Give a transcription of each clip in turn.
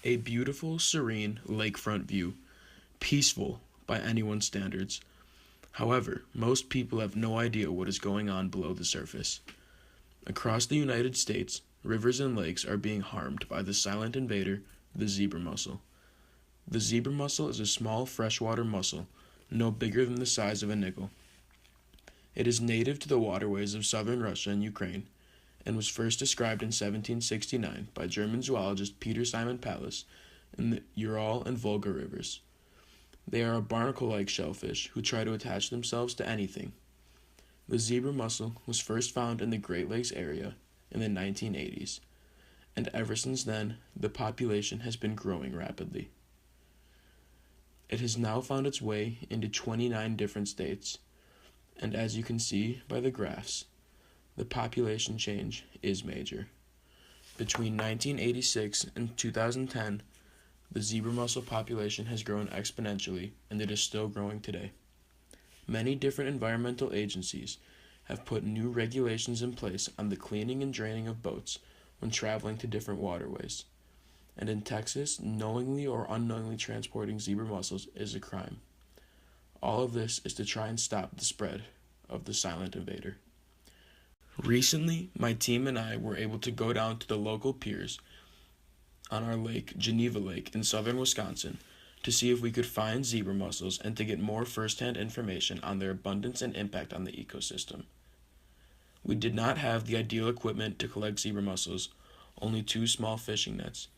A beautiful, serene lakefront view, peaceful by anyone's standards. However, most people have no idea what is going on below the surface. Across the United States, rivers and lakes are being harmed by the silent invader, the zebra mussel. The zebra mussel is a small freshwater mussel, no bigger than the size of a nickel. It is native to the waterways of southern Russia and Ukraine, and was first described in 1769 by German zoologist Peter Simon Pallas in the Ural and Volga rivers. They are a barnacle-like shellfish who try to attach themselves to anything. The zebra mussel was first found in the Great Lakes area in the 1980s, and ever since then, the population has been growing rapidly. It has now found its way into 29 different states, and as you can see by the graphs, the population change is major. Between 1986 and 2010, the zebra mussel population has grown exponentially, and it is still growing today. Many different environmental agencies have put new regulations in place on the cleaning and draining of boats when traveling to different waterways. And in Texas, knowingly or unknowingly transporting zebra mussels is a crime. All of this is to try and stop the spread of the silent invader. Recently, my team and I were able to go down to the local piers on our lake, Geneva Lake, in southern Wisconsin, to see if we could find zebra mussels and to get more first-hand information on their abundance and impact on the ecosystem. We did not have the ideal equipment to collect zebra mussels, only 2 small fishing nets,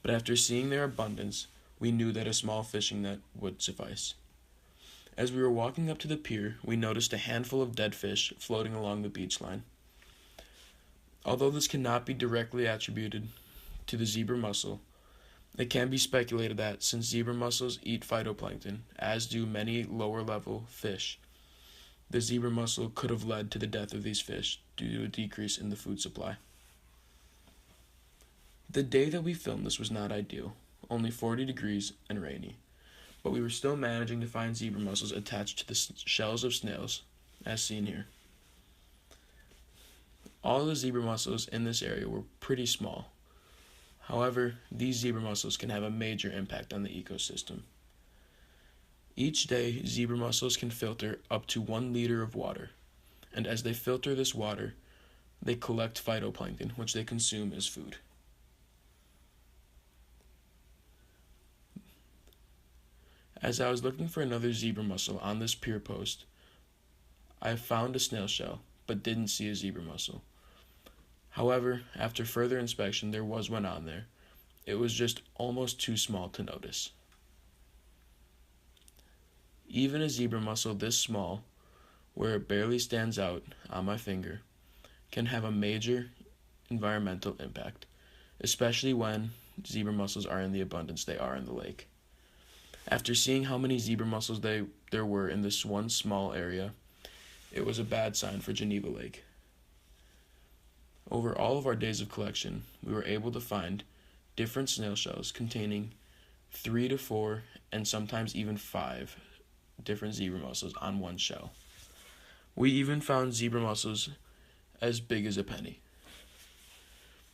but after seeing their abundance, we knew that a small fishing net would suffice. As we were walking up to the pier, we noticed a handful of dead fish floating along the beach line. Although this cannot be directly attributed to the zebra mussel, it can be speculated that since zebra mussels eat phytoplankton, as do many lower-level fish, the zebra mussel could have led to the death of these fish due to a decrease in the food supply. The day that we filmed this was not ideal, only 40 degrees and rainy, but we were still managing to find zebra mussels attached to the shells of snails, as seen here. All the zebra mussels in this area were pretty small. However, these zebra mussels can have a major impact on the ecosystem. Each day, zebra mussels can filter up to 1 liter of water, and as they filter this water, they collect phytoplankton, which they consume as food. As I was looking for another zebra mussel on this pier post, I found a snail shell, but didn't see a zebra mussel. However, after further inspection, there was one on there. It was just almost too small to notice. Even a zebra mussel this small, where it barely stands out on my finger, can have a major environmental impact, especially when zebra mussels are in the abundance they are in the lake. After seeing how many zebra mussels there were in this one small area, it was a bad sign for Geneva Lake. Over all of our days of collection, we were able to find different snail shells containing 3 to 4 and sometimes even 5 different zebra mussels on one shell. We even found zebra mussels as big as a penny.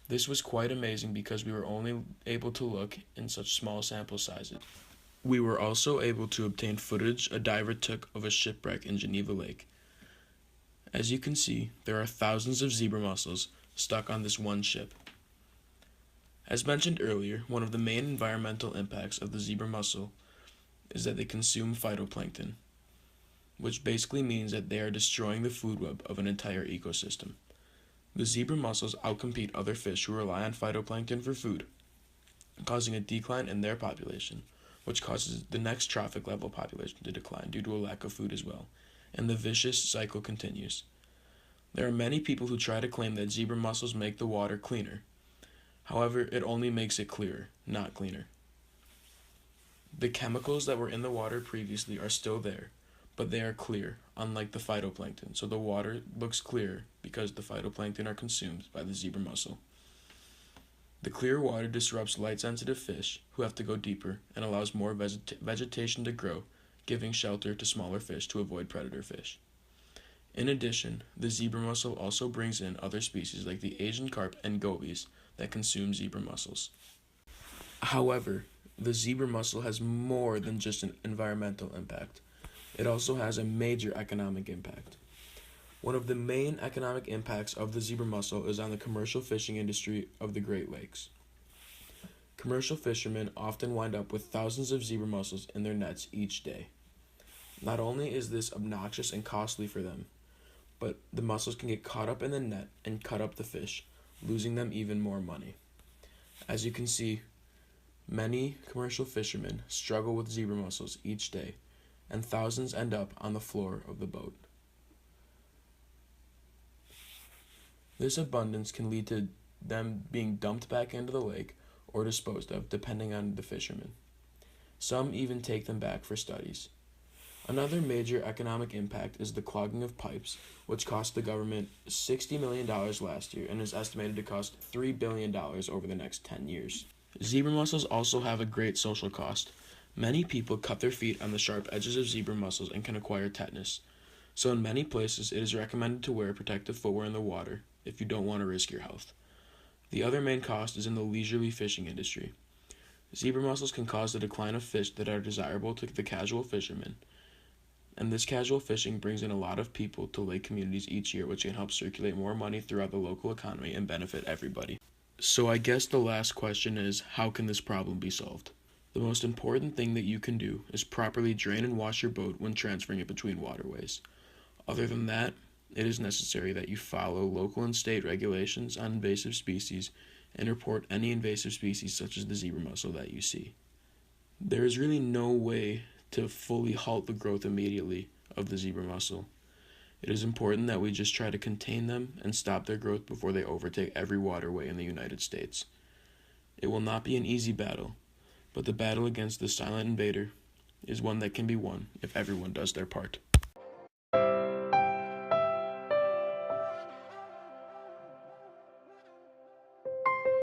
This was quite amazing because we were only able to look in such small sample sizes. We were also able to obtain footage a diver took of a shipwreck in Geneva Lake. As you can see, there are thousands of zebra mussels stuck on this one ship. As mentioned earlier, one of the main environmental impacts of the zebra mussel is that they consume phytoplankton, which basically means that they are destroying the food web of an entire ecosystem. The zebra mussels outcompete other fish who rely on phytoplankton for food, causing a decline in their population, which causes the next trophic level population to decline due to a lack of food as well, and the vicious cycle continues. There are many people who try to claim that zebra mussels make the water cleaner. However, it only makes it clearer, not cleaner. The chemicals that were in the water previously are still there, but they are clear, unlike the phytoplankton, so the water looks clear because the phytoplankton are consumed by the zebra mussel. The clear water disrupts light-sensitive fish, who have to go deeper, and allows more vegetation to grow, giving shelter to smaller fish to avoid predator fish. In addition, the zebra mussel also brings in other species like the Asian carp and gobies that consume zebra mussels. However, the zebra mussel has more than just an environmental impact. It also has a major economic impact. One of the main economic impacts of the zebra mussel is on the commercial fishing industry of the Great Lakes. Commercial fishermen often wind up with thousands of zebra mussels in their nets each day. Not only is this obnoxious and costly for them, but the mussels can get caught up in the net and cut up the fish, losing them even more money. As you can see, many commercial fishermen struggle with zebra mussels each day, and thousands end up on the floor of the boat. This abundance can lead to them being dumped back into the lake or disposed of, depending on the fishermen. Some even take them back for studies. Another major economic impact is the clogging of pipes, which cost the government $60 million last year and is estimated to cost $3 billion over the next 10 years. Zebra mussels also have a great social cost. Many people cut their feet on the sharp edges of zebra mussels and can acquire tetanus. So in many places, it is recommended to wear protective footwear in the water if you don't want to risk your health. The other main cost is in the leisurely fishing industry. Zebra mussels can cause the decline of fish that are desirable to the casual fishermen, and this casual fishing brings in a lot of people to lake communities each year, which can help circulate more money throughout the local economy and benefit everybody. So I guess the last question is, how can this problem be solved? The most important thing that you can do is properly drain and wash your boat when transferring it between waterways. Other than that, it is necessary that you follow local and state regulations on invasive species and report any invasive species such as the zebra mussel that you see. There is really no way to fully halt the growth immediately of the zebra mussel. It is important that we just try to contain them and stop their growth before they overtake every waterway in the United States. It will not be an easy battle, but the battle against the silent invader is one that can be won if everyone does their part.